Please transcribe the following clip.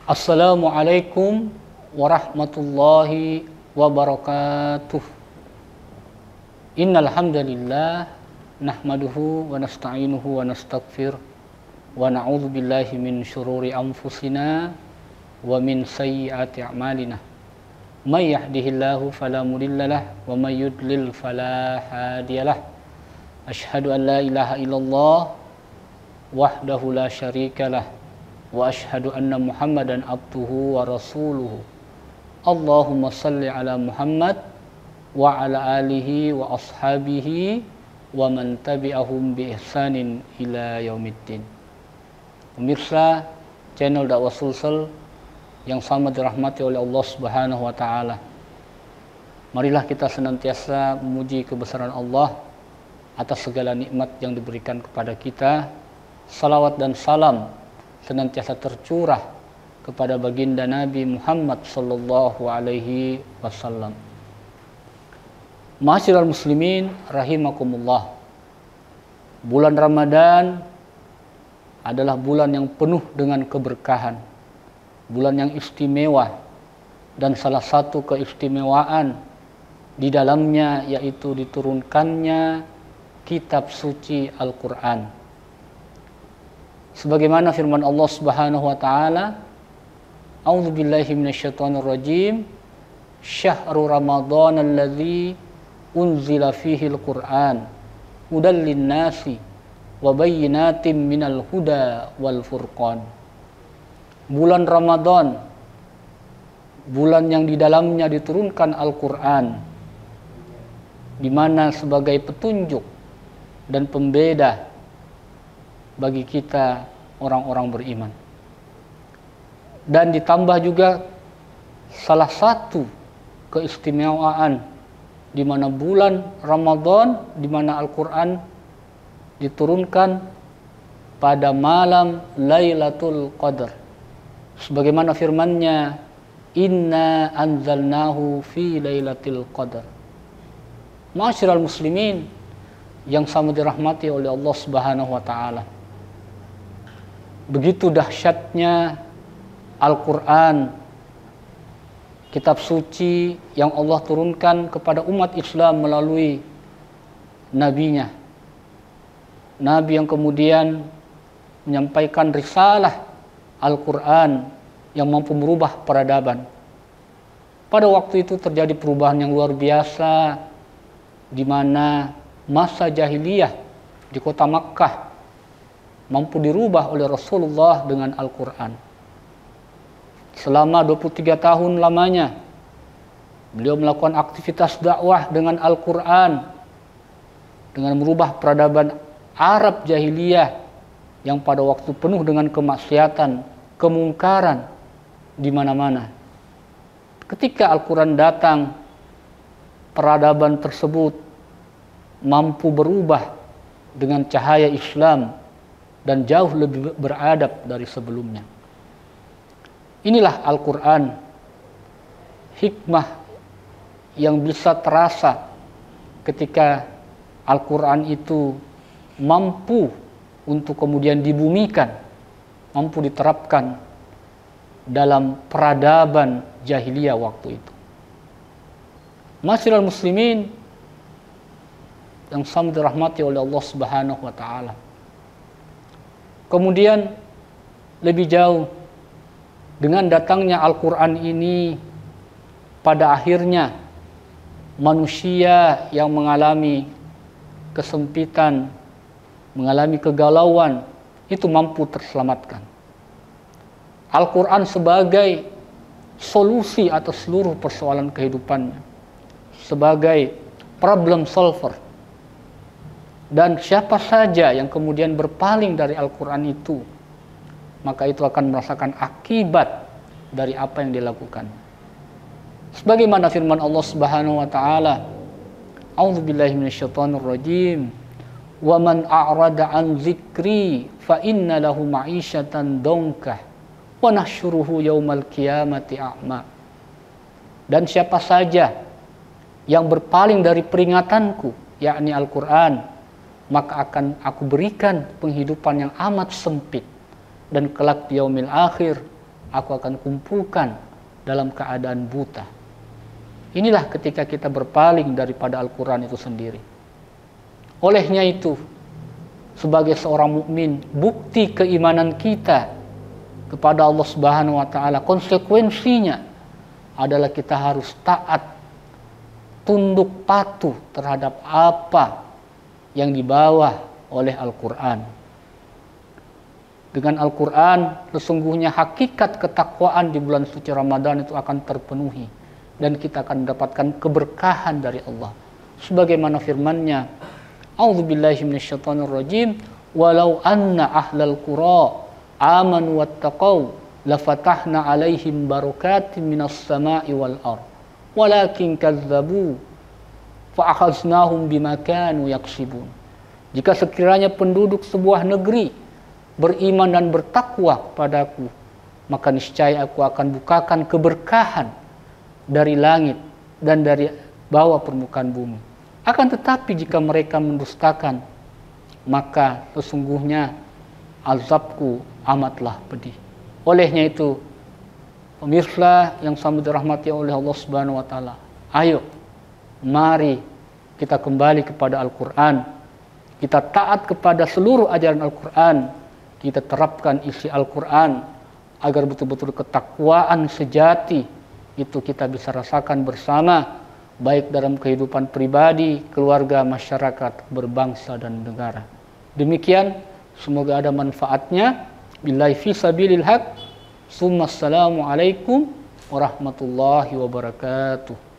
Assalamualaikum warahmatullahi wabarakatuh. Innal hamdalillah nahmaduhu wa nasta'inuhu wa nastaghfir wa na'udzu billahi min syururi anfusina wa min sayyiati a'malina. May yahdihillahu fala mudhillalah wa may yudlil fala hadiyalah. Asyhadu an la ilaha illallah wahdahu la syarikalah wa asyhadu anna Muhammadan abduhu wa rasuluhu. Allahumma salli ala Muhammad wa ala alihi wa ashabihi wa man tabi'ahum bi ihsanin ila yaumiddin. Pemirsa channel Dakwah Sulsel yang sama dirahmati oleh Allah Subhanahu wa taala. Marilah kita senantiasa memuji kebesaran Allah atas segala nikmat yang diberikan kepada kita. Salawat dan salam senantiasa tercurah kepada baginda Nabi Muhammad sallallahu alaihi wasallam. Ma'asyiral muslimin rahimakumullah. Bulan Ramadan adalah bulan yang penuh dengan keberkahan, bulan yang istimewa, dan salah satu keistimewaan di dalamnya yaitu diturunkannya kitab suci Al-Quran. Sebagaimana firman Allah Subhanahu wa taala, A'udzu billahi minasyaitonir rajim, Syahrul Ramadan alladzi unzila fihi al-Qur'an hudal lin-nasi wa bayyinatin minal huda wal furqan. Bulan Ramadan, bulan yang di dalamnya diturunkan Al-Qur'an, di mana sebagai petunjuk dan pembeda bagi kita orang-orang beriman. Dan ditambah juga salah satu keistimewaan di mana bulan Ramadan, di mana Al-Quran diturunkan pada malam Lailatul Qadar. Sebagaimana firman-Nya, Inna anzalnahu fi Lailatul Qadar. Ma'asyiral muslimin yang sama dirahmati oleh Allah Subhanahu wa taala. Begitu dahsyatnya Al-Quran, kitab suci yang Allah turunkan kepada umat Islam melalui nabinya. Nabi yang kemudian menyampaikan risalah Al-Quran yang mampu merubah peradaban. Pada waktu itu terjadi perubahan yang luar biasa, di mana masa jahiliyah di kota Makkah mampu dirubah oleh Rasulullah dengan Al-Quran. Selama 23 tahun lamanya beliau melakukan aktivitas dakwah dengan Al-Quran, dengan merubah peradaban Arab jahiliyah yang pada waktu penuh dengan kemaksiatan, kemungkaran di mana-mana. Ketika Al-Quran datang, peradaban tersebut mampu berubah dengan cahaya Islam dan jauh lebih beradab dari sebelumnya. Inilah Al-Quran, hikmah yang bisa terasa ketika Al-Quran itu mampu untuk kemudian dibumikan, mampu diterapkan dalam peradaban jahiliyah waktu itu. Ma'asyiral muslimin yang sama dirahmati oleh Allah Subhanahu wa taala. Kemudian lebih jauh, dengan datangnya Al-Quran ini, pada akhirnya manusia yang mengalami kesempitan, mengalami kegalauan, itu mampu terselamatkan. Al-Quran sebagai solusi atas seluruh persoalan kehidupannya, sebagai problem solver. Dan siapa saja yang kemudian berpaling dari Al-Quran itu, maka itu akan merasakan akibat dari apa yang dilakukan. Sebagaimana firman Allah Subhanahu wa taala, A'udzu billahi minasyaitonir rajim, wa man a'rada an dzikri fa inna lahu ma'isyatan donkah wa nahsyuruhu yaumal qiyamati a'ma. Dan siapa saja yang berpaling dari peringatanku, yakni Al-Quran, maka akan aku berikan penghidupan yang amat sempit, dan kelak di yaumil akhir aku akan kumpulkan dalam keadaan buta. Inilah ketika kita berpaling daripada Al-Quran itu sendiri. Olehnya itu, sebagai seorang mukmin, bukti keimanan kita kepada Allah Subhanahu wa taala, konsekuensinya adalah kita harus taat, tunduk patuh terhadap apa yang dibawa oleh Al-Quran. Dengan Al-Quran, sesungguhnya hakikat ketakwaan di bulan suci Ramadan itu akan terpenuhi dan kita akan mendapatkan keberkahan dari Allah. Sebagaimana firman-Nya, A'udzubillahi minasyaitonirrajim, walau anna ahlal qura amanu wattaqau lafatahna 'alaihim barakatim minas sama'i wal ardh walakin kazzabu fa'akhaznahum bima kanu yaksibun. Jika sekiranya penduduk sebuah negeri beriman dan bertakwa padaku, maka niscaya aku akan bukakan keberkahan dari langit dan dari bawah permukaan bumi. Akan tetapi jika mereka mendustakan, maka sesungguhnya azabku amatlah pedih. Olehnya itu, pemirsa yang sangat dirahmati oleh Allah Subhanahu wa taala, ayo mari kita kembali kepada Al-Quran. Kita taat kepada seluruh ajaran Al-Quran. Kita terapkan isi Al-Quran agar betul-betul ketakwaan sejati itu kita bisa rasakan bersama, baik dalam kehidupan pribadi, keluarga, masyarakat, berbangsa dan negara. Demikian, semoga ada manfaatnya. Billahi fi sabilil haq. Assalamualaikum warahmatullahi wabarakatuh.